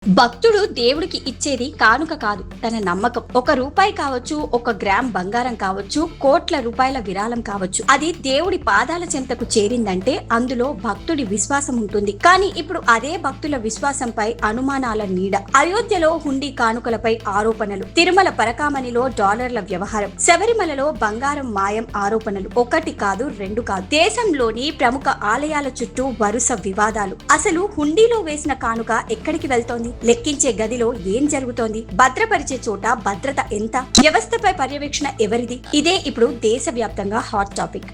భక్తుడు దేవుడికి ఇచ్చేది కానుక కాదు, తన నమ్మకం. 1 రూపాయి కావచ్చు, 1 గ్రామ్ బంగారం కావచ్చు, కోట్ల రూపాయల విరాళం కావచ్చు. అది దేవుడి పాదాల చెంతకు చేరిందంటే అందులో భక్తుడి విశ్వాసం ఉంటుంది. కానీ ఇప్పుడు అదే భక్తుల విశ్వాసంపై అనుమానాల నీడ. అయోధ్యలో హుండీ కానుకలపై ఆరోపణలు, తిరుమల పరకామణిలో డాలర్ల వ్యవహారం, శబరిమలలో బంగారం మాయం ఆరోపణలు. 1 కాదు, 2 కాదు. దేశంలోని ప్రముఖ ఆలయాల చుట్టూ వరుస వివాదాలు. అసలు హుండీలో వేసిన కానుక ఎక్కడికి వెళ్తోంది? లెక్కించే గదిలో ఏం జరుగుతోంది? భద్రపరిచే చోట భద్రత ఎంత? వ్యవస్థపై పర్యవేక్షణ ఎవరిది? ఇదే ఇప్పుడు దేశవ్యాప్తంగా హాట్ టాపిక్.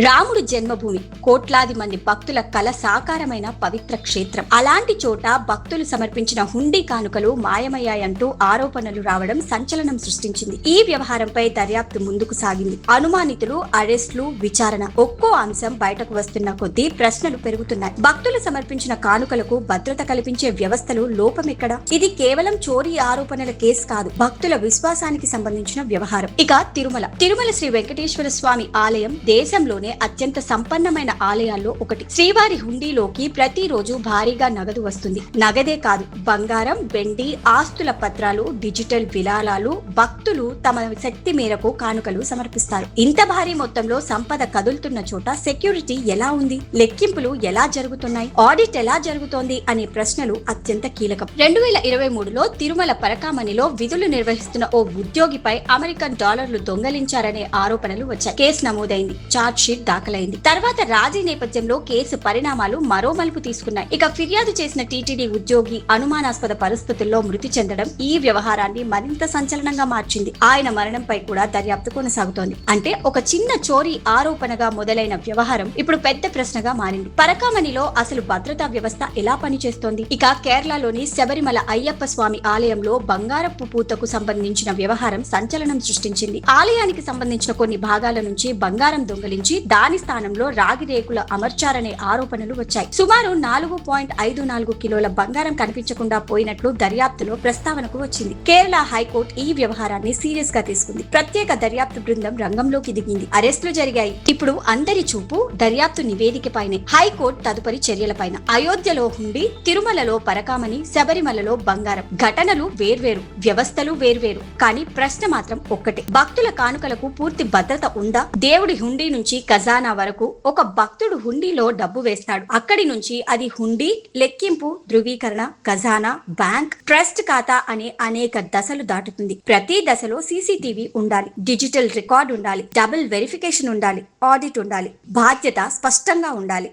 రాముడు జన్మభూమి, కోట్లాది మంది భక్తుల కల సాకారమైన పవిత్ర క్షేత్రం. అలాంటి చోట భక్తులు సమర్పించిన హుండీ కానుకలు మాయమయ్యాయంటూ ఆరోపణలు రావడం సంచలనం సృష్టించింది. ఈ వ్యవహారంపై దర్యాప్తు ముందుకు సాగింది. అనుమానితులు, అరెస్టులు, విచారణ. ఒక్కో అంశం బయటకు వస్తున్న కొద్దీ ప్రశ్నలు పెరుగుతున్నాయి. భక్తులు సమర్పించిన కానుకలకు భద్రత కల్పించే వ్యవస్థలు లోపమెక్కడ? ఇది కేవలం చోరీ ఆరోపణల కేసు కాదు, భక్తుల విశ్వాసానికి సంబంధించిన వ్యవహారం. ఇక తిరుమల శ్రీ వెంకటేశ్వర స్వామి ఆలయం దేశంలోనే అత్యంత సంపన్నమైన ఆలయాల్లో ఒకటి. శ్రీవారి హుండీలోకి ప్రతిరోజు భారీగా నగదు వస్తుంది. నగదే కాదు, బంగారం, వెండి, ఆస్తుల పత్రాలు, డిజిటల్ విరాళాలు. భక్తులు తమ శక్తి మేరకు కానుకలు సమర్పిస్తారు. ఇంత భారీ మొత్తంలో సంపద కదులుతున్న చోట సెక్యూరిటీ ఎలా ఉంది? లెక్కింపులు ఎలా జరుగుతున్నాయి? ఆడిట్ ఎలా జరుగుతోంది అనే ప్రశ్నలు అత్యంత కీలకం. 2023లో తిరుమల పరకామణిలో విధులు నిర్వహిస్తున్న ఓ ఉద్యోగిపై అమెరికన్ డాలర్లు దొంగలించారనే ఆరోపణలు వచ్చాయి. కేసు నమోదైంది, చార్జ్ షీట్ దాఖలైంది. తర్వాత రాజీ నేపథ్యంలో కేసు పరిణామాలు మరో మలుపు తీసుకున్నాయి. ఇక ఫిర్యాదు చేసిన టీటీడీ ఉద్యోగి అనుమానాస్పద పరిస్థితుల్లో మృతి చెందడం ఈ వ్యవహారాన్ని మరింత సంచలనంగా మార్చింది. ఆయన మరణంపై కూడా దర్యాప్తు కొనసాగుతోంది. అంటే ఒక చిన్న చోరీ ఆరోపణగా మొదలైన వ్యవహారం ఇప్పుడు పెద్ద ప్రశ్నగా మారింది. పరకామణిలో అసలు భద్రతా వ్యవస్థ ఎలా పనిచేస్తోంది? ఇక కేరళలోని శబరిమల అయ్యప్ప స్వామి ఆలయంలో బంగారపు పూతకు సంబంధించిన వ్యవహారం సంచలనం సృష్టించింది. ఆలయానికి సంబంధించిన కొన్ని భాగాల నుంచి బంగారం దొంగలించి దాని స్థానంలో రాగి రేకుల అమర్చారనే ఆరోపణలు వచ్చాయి. సుమారు 4.54 కిలోల బంగారం కనిపించకుండా పోయినట్లు దర్యాప్తులో ప్రస్తావనకు వచ్చింది. కేరళ హైకోర్టు ఈ వ్యవహారాన్ని సీరియస్ గా తీసుకుంది. ప్రత్యేక దర్యాప్తు బృందం రంగంలోకి దిగింది. అరెస్టులు జరిగాయి. ఇప్పుడు అందరి చూపు దర్యాప్తు నివేదికపైనే. హైకోర్టు తదుపరి చర్యలపైన. అయోధ్యలో హుండీ, తిరుమలలో పరకామణి, శబరిమలలో బంగారం. ఘటనలు వేర్వేరు, వ్యవస్థలు వేర్వేరు, కానీ ప్రశ్న మాత్రం ఒక్కటే. భక్తుల కానుకలకు పూర్తి భద్రత ఉందా? దేవుడి హుండీ నుంచి ఖజానా వరకు ఒక భక్తుడు హుండీలో డబ్బు వేస్తాడు. అక్కడి నుంచి అది హుండీ, లెక్కింపు, ధృవీకరణ, ఖజానా, బ్యాంక్, ట్రస్ట్ ఖాతా అనే అనేక దశలు దాటుతుంది. ప్రతి దశలో సీసీటీవీ ఉండాలి, డిజిటల్ రికార్డ్ ఉండాలి, డబుల్ వెరిఫికేషన్ ఉండాలి, ఆడిట్ ఉండాలి, బాధ్యత స్పష్టంగా ఉండాలి.